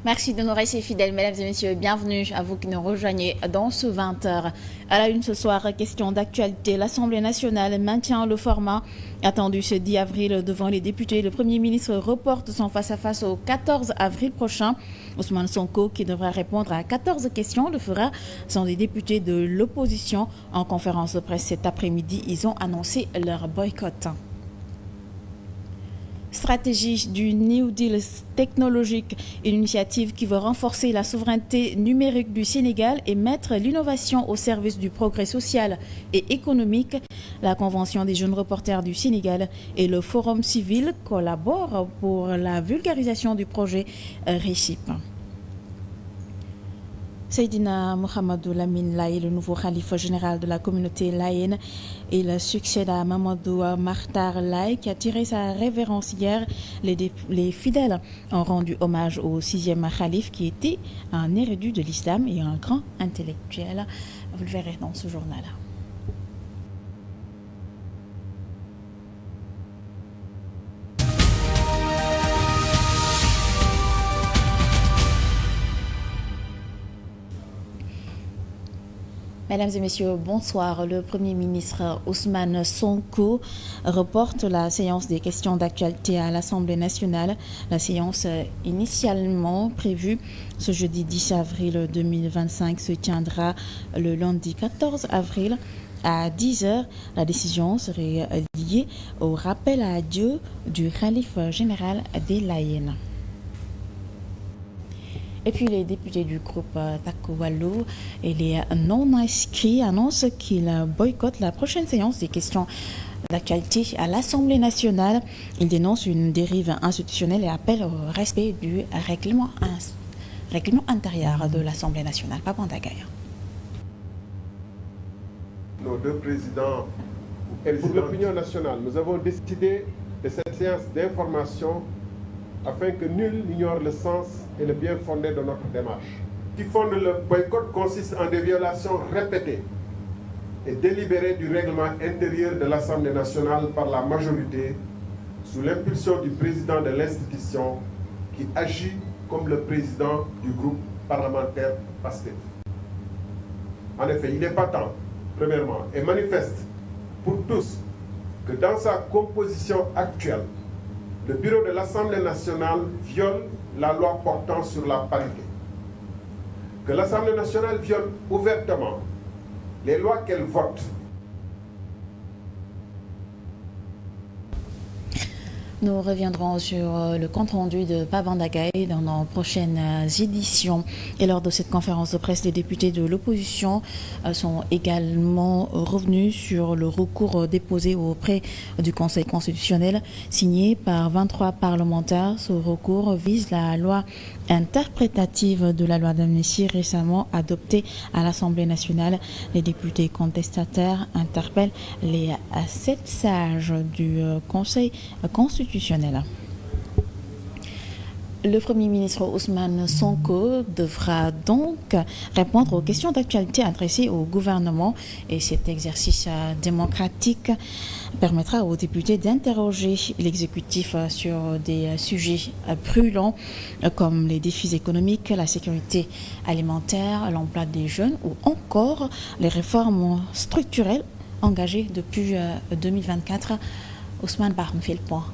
Merci de nous rester fidèles, mesdames et messieurs. Bienvenue à vous qui nous rejoignez dans ce 20h. À la une ce soir, question d'actualité. L'Assemblée nationale maintient le format attendu ce 10 avril devant les députés. Le Premier ministre reporte son face-à-face au 14 avril prochain. Ousmane Sonko, qui devra répondre à 14 questions, le fera sans les députés de l'opposition. En conférence de presse cet après-midi, ils ont annoncé leur boycott. Stratégie du New Deal technologique, une initiative qui veut renforcer la souveraineté numérique du Sénégal et mettre l'innovation au service du progrès social et économique. La Convention des jeunes reporters du Sénégal et le Forum civil collaborent pour la vulgarisation du projet RECIP. Seydina Mohamedou Lamine Laye, le nouveau khalife général de la communauté layène, il succède à Mamadou Makhtar Laye qui a tiré sa révérence hier. Les fidèles ont rendu hommage au 6e khalife qui était un érudit de l'islam et un grand intellectuel. Vous le verrez dans ce journal. Mesdames et messieurs, bonsoir. Le Premier ministre Ousmane Sonko reporte la séance des questions d'actualité à l'Assemblée nationale. La séance initialement prévue ce jeudi 10 avril 2025 se tiendra le lundi 14 avril à 10h. La décision serait liée au rappel à Dieu du khalife général des Layènes. Et puis les députés du groupe Takku Wallu et les non-inscrits annoncent qu'ils boycottent la prochaine séance des questions d'actualité à l'Assemblée nationale. Ils dénoncent une dérive institutionnelle et appellent au respect du règlement intérieur de l'Assemblée nationale. Papa Ndagaye. Nos deux présidents et pour l'opinion nationale, nous avons décidé de cette séance d'information afin que nul n'ignore le sens et le bien fondé de notre démarche. Ce qui fonde le boycott consiste en des violations répétées et délibérées du règlement intérieur de l'Assemblée nationale par la majorité sous l'impulsion du président de l'institution qui agit comme le président du groupe parlementaire PASTEF. En effet, il est patent, premièrement, et manifeste pour tous que dans sa composition actuelle, le bureau de l'Assemblée nationale viole la loi portant sur la parité. Que l'Assemblée nationale viole ouvertement les lois qu'elle vote. Nous reviendrons sur le compte-rendu de Papa Ndagaye dans nos prochaines éditions. Et lors de cette conférence de presse, les députés de l'opposition sont également revenus sur le recours déposé auprès du Conseil constitutionnel, signé par 23 parlementaires. Ce recours vise la loi interprétative de la loi d'amnistie récemment adoptée à l'Assemblée nationale. Les députés contestataires interpellent les 7 sages du Conseil constitutionnel. Le Premier ministre Ousmane Sonko devra donc répondre aux questions d'actualité adressées au gouvernement et cet exercice démocratique permettra aux députés d'interroger l'exécutif sur des sujets brûlants comme les défis économiques, la sécurité alimentaire, l'emploi des jeunes ou encore les réformes structurelles engagées depuis 2024. Ousmane Barm fait le point.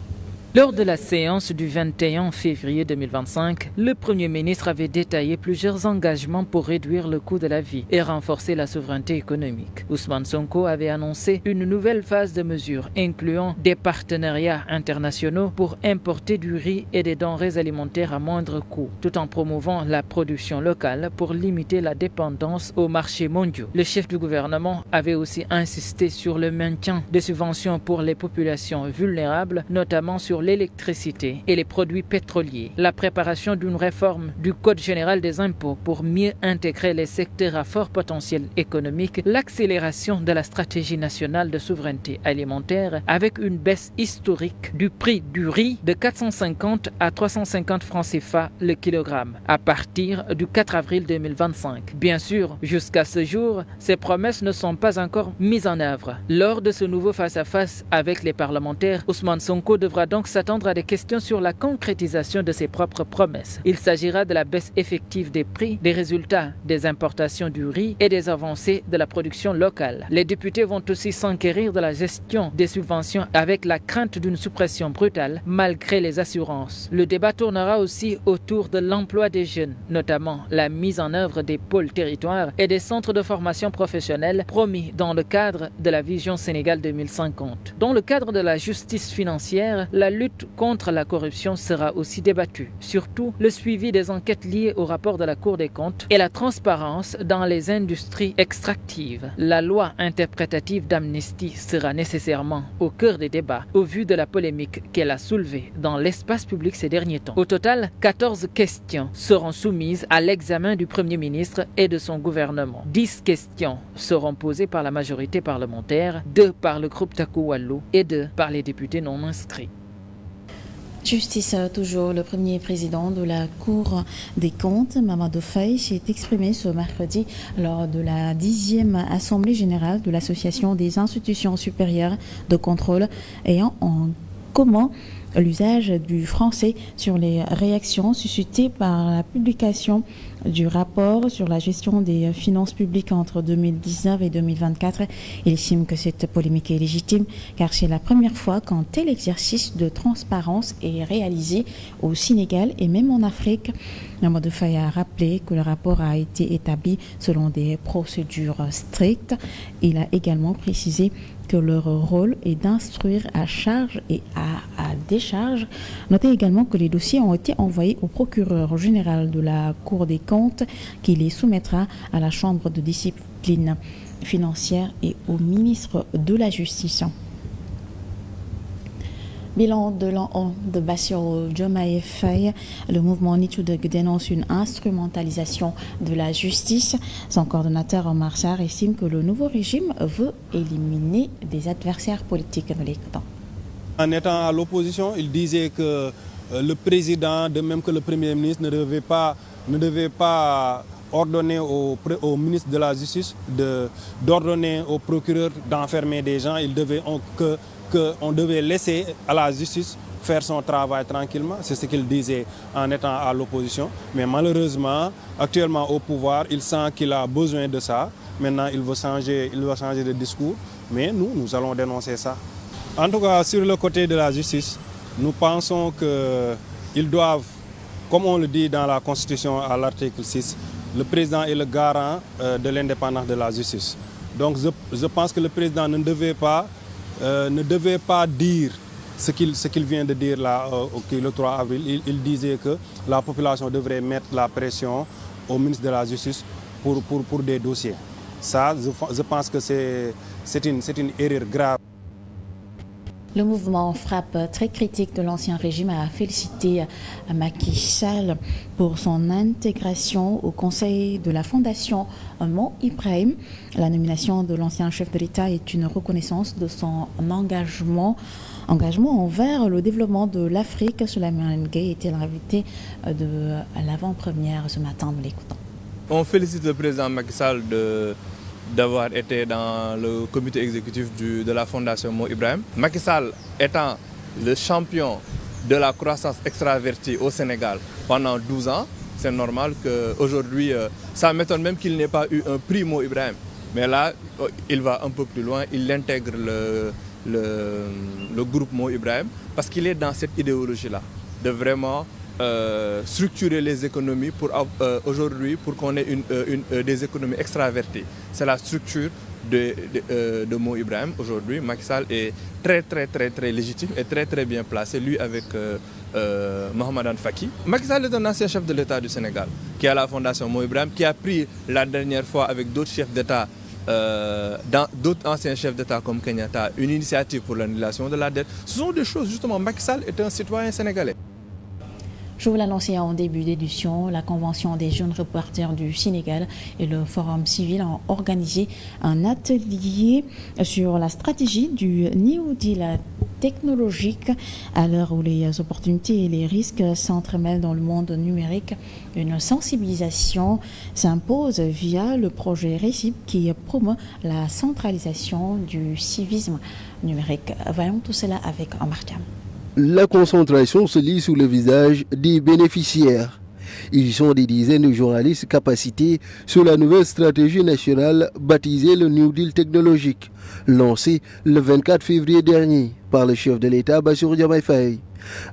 Lors de la séance du 21 février 2025, le Premier ministre avait détaillé plusieurs engagements pour réduire le coût de la vie et renforcer la souveraineté économique. Ousmane Sonko avait annoncé une nouvelle phase de mesures incluant des partenariats internationaux pour importer du riz et des denrées alimentaires à moindre coût, tout en promouvant la production locale pour limiter la dépendance aux marchés mondiaux. Le chef du gouvernement avait aussi insisté sur le maintien des subventions pour les populations vulnérables, notamment sur l'électricité et les produits pétroliers, la préparation d'une réforme du Code général des impôts pour mieux intégrer les secteurs à fort potentiel économique, l'accélération de la stratégie nationale de souveraineté alimentaire avec une baisse historique du prix du riz de 450 à 350 francs CFA le kilogramme à partir du 4 avril 2025. Bien sûr, jusqu'à ce jour, ces promesses ne sont pas encore mises en œuvre. Lors de ce nouveau face-à-face avec les parlementaires, Ousmane Sonko devra donc s'attendre à des questions sur la concrétisation de ses propres promesses. Il s'agira de la baisse effective des prix, des résultats des importations du riz et des avancées de la production locale. Les députés vont aussi s'enquérir de la gestion des subventions avec la crainte d'une suppression brutale malgré les assurances. Le débat tournera aussi autour de l'emploi des jeunes, notamment la mise en œuvre des pôles territoires et des centres de formation professionnelle promis dans le cadre de la Vision Sénégal 2050. Dans le cadre de la justice financière, la lutte contre la corruption sera aussi débattue. Surtout, le suivi des enquêtes liées au rapport de la Cour des comptes et la transparence dans les industries extractives. La loi interprétative d'amnistie sera nécessairement au cœur des débats au vu de la polémique qu'elle a soulevée dans l'espace public ces derniers temps. Au total, 14 questions seront soumises à l'examen du Premier ministre et de son gouvernement. 10 questions seront posées par la majorité parlementaire, 2 par le groupe Taku Wallu et 2 par les députés non inscrits. Justice, toujours, le premier président de la Cour des comptes, Mamadou Faye, s'est exprimé ce mercredi lors de la 10e Assemblée générale de l'Association des institutions supérieures de contrôle ayant en commun l'usage du français sur les réactions suscitées par la publication du rapport sur la gestion des finances publiques entre 2019 et 2024. Il estime que cette polémique est légitime car c'est la première fois qu'un tel exercice de transparence est réalisé au Sénégal et même en Afrique. Mamadou Faye a rappelé que le rapport a été établi selon des procédures strictes. Il a également précisé que leur rôle est d'instruire à charge et à décharge. Notez également que les dossiers ont été envoyés au procureur général de la Cour des comptes qui les soumettra à la Chambre de discipline financière et au ministre de la Justice. Bilan de l'an 1 de Bassirou Diomaye Faye, le mouvement Nitoudeug dénonce une instrumentalisation de la justice. Son coordonnateur Omar Sarr estime que le nouveau régime veut éliminer des adversaires politiques de l'état. En étant à l'opposition, il disait que le président, de même que le Premier ministre, ne devait pas ordonner au ministre de la Justice d'ordonner au procureur d'enfermer des gens. Qu'on devait laisser à la justice faire son travail tranquillement. C'est ce qu'il disait en étant à l'opposition. Mais malheureusement, actuellement au pouvoir, il sent qu'il a besoin de ça. Maintenant, il veut changer de discours. Mais nous allons dénoncer ça. En tout cas, sur le côté de la justice, nous pensons qu'ils doivent, comme on le dit dans la Constitution à l'article 6, le président est le garant de l'indépendance de la justice. Donc je pense que le président ne devait pas dire ce qu'il vient de dire là, le 3 avril. Il disait que la population devrait mettre la pression au ministre de la Justice pour des dossiers. Ça, je pense que c'est une erreur grave. Le mouvement Frappe, très critique de l'ancien régime, a félicité Macky Sall pour son intégration au conseil de la Fondation Mo Ibrahim. La nomination de l'ancien chef de l'État est une reconnaissance de son engagement envers le développement de l'Afrique. Souleymane Gueye était l'invité de l'avant-première ce matin. Nous l'écoutons. On félicite le président Macky Sall d'avoir été dans le comité exécutif de la Fondation Mo Ibrahim. Macky Sall étant le champion de la croissance extravertie au Sénégal pendant 12 ans, c'est normal qu'aujourd'hui, ça m'étonne même qu'il n'ait pas eu un prix Mo Ibrahim. Mais là, il va un peu plus loin, il intègre le groupe Mo Ibrahim parce qu'il est dans cette idéologie-là, de vraiment structurer les économies pour aujourd'hui pour qu'on ait des économies extraverties. C'est la structure de Mo Ibrahim. Aujourd'hui, Macky Sall est très légitime et très bien placé, lui avec Mohamed Faki. Macky Sall est un ancien chef de l'État du Sénégal qui a la Fondation Mo Ibrahim, qui a pris la dernière fois avec d'autres chefs d'État, d'autres anciens chefs d'État comme Kenyatta, une initiative pour l'annulation de la dette. Ce sont des choses, justement, Macky Sall est un citoyen sénégalais. Je vous l'annonçais en début d'édition, la Convention des jeunes reporters du Sénégal et le Forum civil ont organisé un atelier sur la stratégie du New Deal technologique à l'heure où les opportunités et les risques s'entremêlent dans le monde numérique. Une sensibilisation s'impose via le projet RECIP qui promeut la centralisation du civisme numérique. Voyons tout cela avec Omar Thiam. La concentration se lit sur le visage des bénéficiaires. Ils sont des dizaines de journalistes capacités sur la nouvelle stratégie nationale baptisée le New Deal technologique, lancée le 24 février dernier par le chef de l'État Bassirou Diomaye Faye.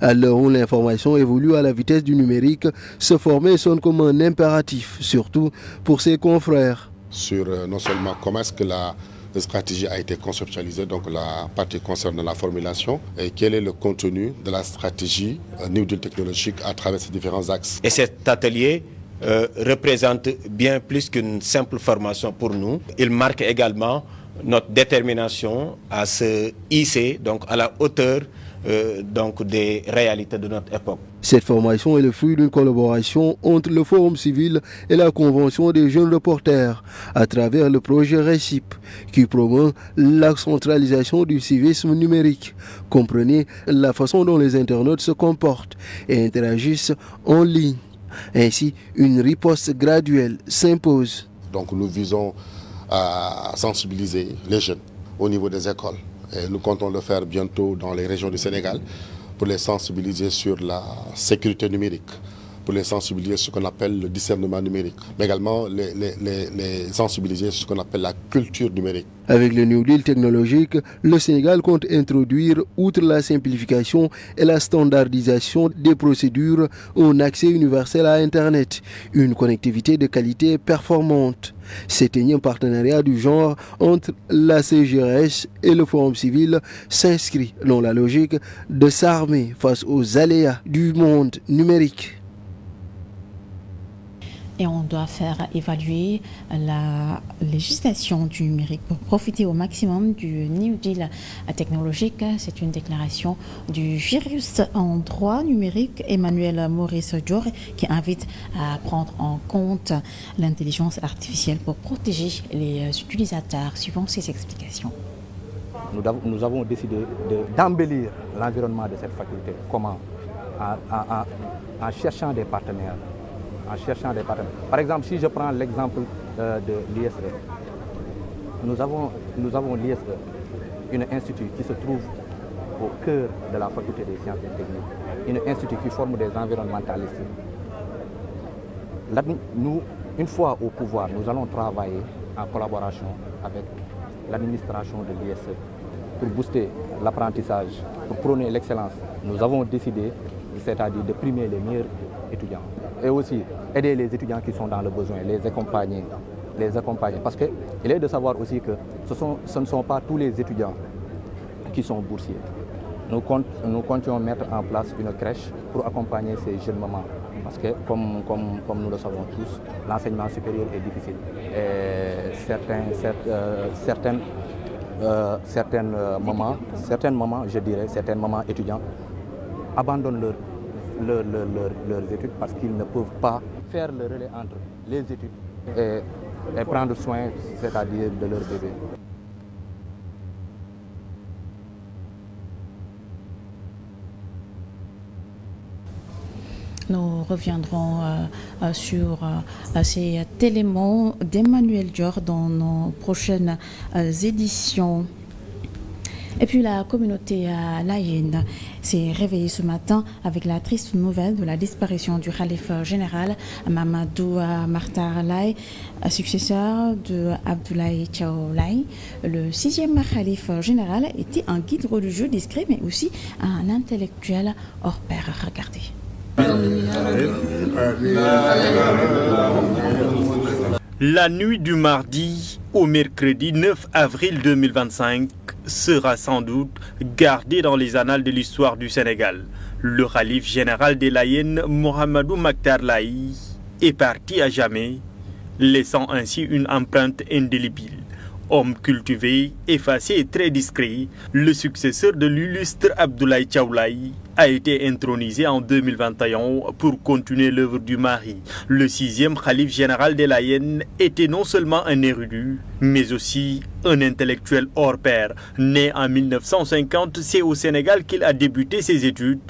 À l'heure où l'information évolue à la vitesse du numérique, se former sonne comme un impératif, surtout pour ses confrères. Sur non seulement comment est-ce que la stratégie a été conceptualisée, donc la partie concerne la formulation, et quel est le contenu de la stratégie New Deal technologique à travers ces différents axes. Et cet atelier représente bien plus qu'une simple formation pour nous. Il marque également notre détermination à se hisser donc à la hauteur donc des réalités de notre époque. Cette formation est le fruit d'une collaboration entre le Forum civil et la Convention des jeunes reporters à travers le projet RECIP qui promeut la centralisation du civisme numérique. Comprenez la façon dont les internautes se comportent et interagissent en ligne. Ainsi, une riposte graduelle s'impose. Donc nous visons à sensibiliser les jeunes au niveau des écoles. Et nous comptons le faire bientôt dans les régions du Sénégal pour les sensibiliser sur la sécurité numérique, pour les sensibiliser sur ce qu'on appelle le discernement numérique, mais également les sensibiliser sur ce qu'on appelle la culture numérique. Avec le New Deal technologique, le Sénégal compte introduire, outre la simplification et la standardisation des procédures, un accès universel à Internet, une connectivité de qualité performante. Cet énième partenariat du genre entre la CGRS et le Forum civil s'inscrit dans la logique de s'armer face aux aléas du monde numérique. Et on doit faire évaluer la législation du numérique pour profiter au maximum du New Deal technologique. C'est une déclaration du juriste en droit numérique Emmanuel Maurice Dior qui invite à prendre en compte l'intelligence artificielle pour protéger les utilisateurs, suivant ses explications. Nous avons décidé d'embellir l'environnement de cette faculté. Comment? En cherchant des partenaires. Par exemple, si je prends l'exemple de l'ISE, nous avons l'ISE, un institut qui se trouve au cœur de la faculté des sciences et techniques, un institut qui forme des environnementalistes. Là, nous, une fois au pouvoir, nous allons travailler en collaboration avec l'administration de l'ISE pour booster l'apprentissage, pour prôner l'excellence. Nous avons décidé, c'est-à-dire de primer les meilleurs étudiants et aussi aider les étudiants qui sont dans le besoin, les accompagner. Parce qu'il est de savoir aussi que ce ne sont pas tous les étudiants qui sont boursiers. Nous comptons mettre en place une crèche pour accompagner ces jeunes mamans. Parce que, comme nous le savons tous, l'enseignement supérieur est difficile. Et certaines mamans étudiantes abandonnent leurs études parce qu'ils ne peuvent pas faire le relais entre les études et prendre soin, c'est-à-dire de leur bébé. Nous reviendrons sur ces éléments d'Emmanuel Dior dans nos prochaines éditions. Et puis la communauté layène s'est réveillée ce matin avec la triste nouvelle de la disparition du khalife général Mamadou Makhtar Laye, successeur de Abdoulaye Thiaw Laye. Le 6e khalife général était un guide religieux discret mais aussi un intellectuel hors pair. Regardez. La nuit du mardi au mercredi 9 avril 2025 sera sans doute gardée dans les annales de l'histoire du Sénégal. Le khalife général des Layènes, Mamadou Makhtar Laye, est parti à jamais, laissant ainsi une empreinte indélébile. Homme cultivé, effacé et très discret, le successeur de l'illustre Abdoulaye Thiaw Laye a été intronisé en 2021 pour continuer l'œuvre du mari. Le 6e khalife général des Layènes était non seulement un érudit, mais aussi un intellectuel hors pair. Né en 1950, c'est au Sénégal qu'il a débuté ses études.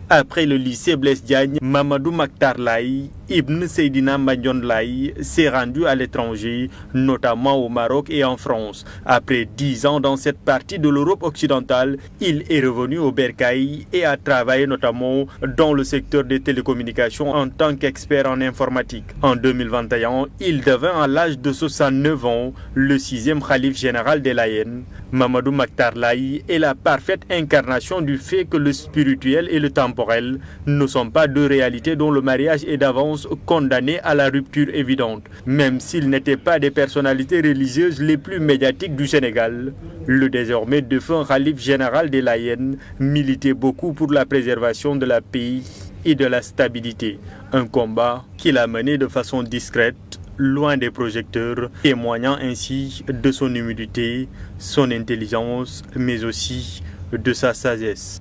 Après le lycée Blaise Diagne, Mamadou Makhtar Laye Ibn Seydina Mandione Laye s'est rendu à l'étranger, notamment au Maroc et en France. Après 10 ans dans cette partie de l'Europe occidentale, il est revenu au Bercail et a travaillé notamment dans le secteur des télécommunications en tant qu'expert en informatique. En 2021, il devint à l'âge de 69 ans le 6e khalife général des Layènes. Mamadou Makhtar Laye est la parfaite incarnation du fait que le spirituel et le temporel ne sont pas deux réalités dont le mariage est d'avance condamné à la rupture évidente. Même s'ils n'étaient pas des personnalités religieuses les plus médiatiques du Sénégal, le désormais défunt khalife général des Layènes militait beaucoup pour la préservation de la paix et de la stabilité. Un combat qu'il a mené de façon discrète, loin des projecteurs, témoignant ainsi de son humilité, son intelligence, mais aussi de sa sagesse.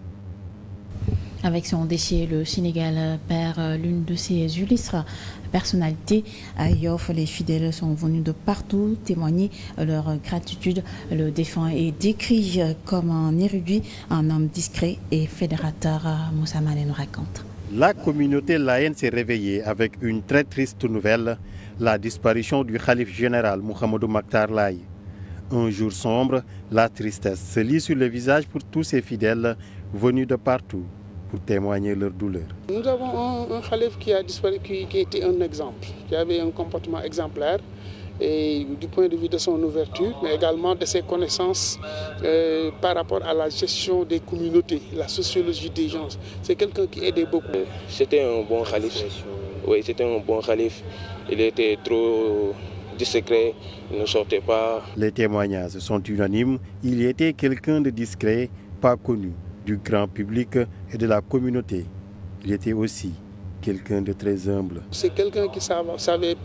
Avec son décès, le Sénégal perd l'une de ses illustres personnalités. À Yoff, les fidèles sont venus de partout témoigner leur gratitude. Le défunt est décrit comme un érudit, un homme discret et fédérateur. Moussa Mané nous raconte. La communauté laïenne s'est réveillée avec une très triste nouvelle, la disparition du khalife général Mouhamadou Makhtar Laye. Un jour sombre, la tristesse se lit sur le visage pour tous ces fidèles venus de partout pour témoigner leur douleur. Nous avons un khalife qui a disparu, qui était un exemple, qui avait un comportement exemplaire, et du point de vue de son ouverture, mais également de ses connaissances par rapport à la gestion des communautés, la sociologie des gens. C'est quelqu'un qui aidait beaucoup. C'était un bon khalife. Oui, c'était un bon khalife. Il était trop discret, il ne sortait pas. Les témoignages sont unanimes. Il était quelqu'un de discret, pas connu du grand public et de la communauté. Il était aussi quelqu'un de très humble. C'est quelqu'un qui savait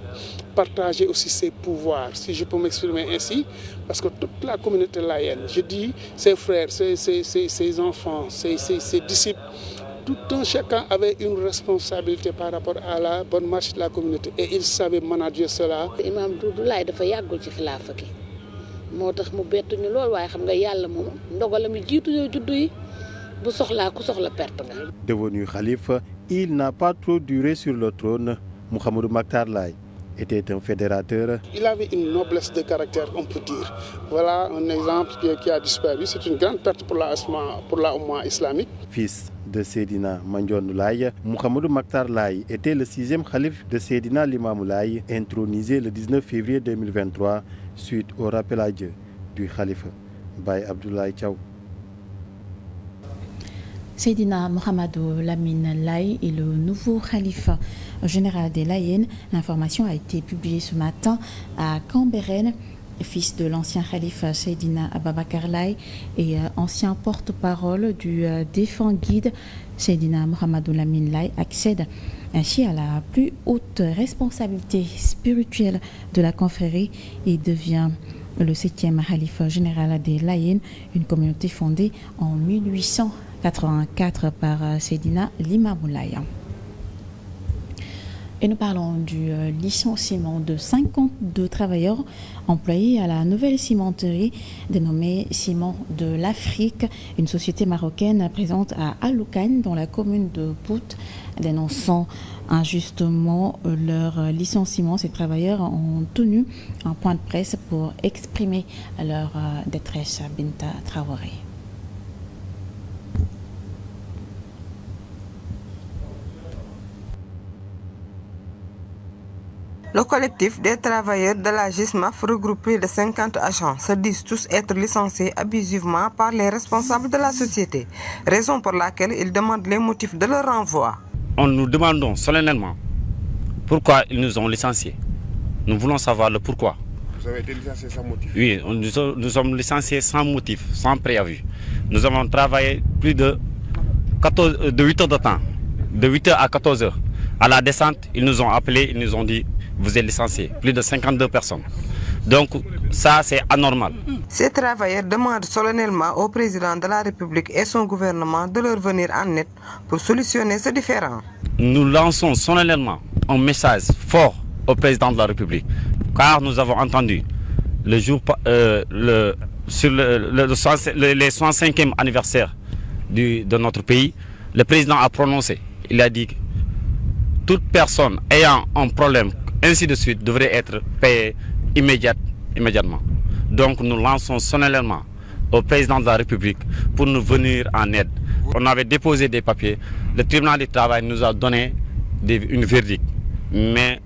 partager aussi ses pouvoirs, si je peux m'exprimer ainsi, parce que toute la communauté laïenne, je dis ses frères, ses enfants, ses disciples, tout un chacun avait une responsabilité par rapport à la bonne marche de la communauté et il savait manager cela. Imam Doudou Laye dafa yàggul ci xilaafa gi moo tax mu bettu ñu lool waaye xam nga yàlla moom ndogalam yi jiitu ñoo juddu yi bu soxlaa ku soxla perte nga. Devenu khalife, il n'a pas trop duré sur le trône. Mouhamadou Makhtar Laye était un fédérateur. Il avait une noblesse de caractère, on peut dire. Voilà un exemple qui a disparu. C'est une grande perte pour la Oumma islamique. Fils de Seydina Mandione Laye, Mouhamadou Makhtar Laye était le 6e khalife de Seydina Limamou Laye, intronisé le 19 février 2023 suite au rappel à Dieu du khalife Baye Abdoulaye Thiaw. Seydina Mohamedou Lamine Laye est le nouveau khalife général des Layènes. L'information a été publiée ce matin à Cambérène. Fils de l'ancien khalife Seydina Ababakar Laye et ancien porte-parole du défunt guide Seydina Mohamedou Lamine Laye accède ainsi à la plus haute responsabilité spirituelle de la confrérie et devient le 7e khalife général des Layènes, une communauté fondée en 1884 par Seydina Limamou Laye. Et nous parlons du licenciement de 52 travailleurs employés à la nouvelle cimenterie dénommée Ciment de l'Afrique, une société marocaine présente à Aloukane dans la commune de Pout. Dénonçant injustement leur licenciement, ces travailleurs ont tenu un point de presse pour exprimer leur détresse. Binta Traoré. Le collectif des travailleurs de la GISMAF regroupe plus de 50 agents se disent tous être licenciés abusivement par les responsables de la société, raison pour laquelle ils demandent les motifs de leur renvoi. Nous demandons solennellement pourquoi ils nous ont licenciés. Nous voulons savoir le pourquoi. Vous avez été licenciés sans motif? Oui, nous sommes licenciés sans motif, sans préavis. Nous avons travaillé plus de 8 heures de temps, de 8 heures à 14 heures. À la descente, ils nous ont appelés, ils nous ont dit vous êtes licenciés, plus de 52 personnes. Donc ça, c'est anormal. Ces travailleurs demandent solennellement au président de la République et son gouvernement de leur venir en aide pour solutionner ce différend. Nous lançons solennellement un message fort au président de la République, car nous avons entendu le jour, sur les 65e anniversaire de notre pays, le président a prononcé, il a dit toute personne ayant un problème, ainsi de suite, devrait être payée immédiatement. Donc nous lançons solennellement au président de la République pour nous venir en aide. On avait déposé des papiers, le tribunal du travail nous a donné une verdict, mais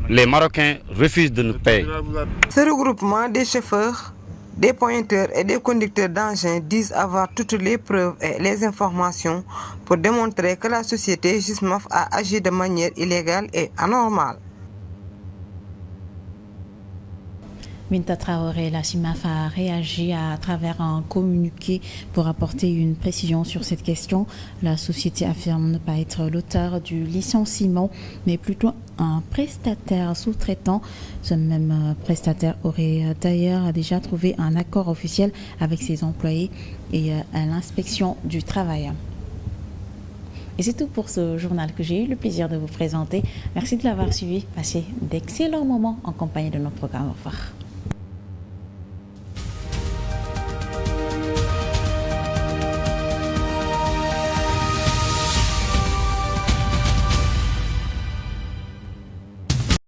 les Marocains refusent de nous payer. Ce regroupement des chauffeurs, des pointeurs et des conducteurs d'engins disent avoir toutes les preuves et les informations pour démontrer que la société Gismaf a agi de manière illégale et anormale. Binta Traoré, la CIMAF a réagi à travers un communiqué pour apporter une précision sur cette question. La société affirme ne pas être l'auteur du licenciement, mais plutôt un prestataire sous-traitant. Ce même prestataire aurait d'ailleurs déjà trouvé un accord officiel avec ses employés et à l'inspection du travail. Et c'est tout pour ce journal que j'ai eu le plaisir de vous présenter. Merci de l'avoir suivi. Passez d'excellents moments en compagnie de nos programmes. Au revoir.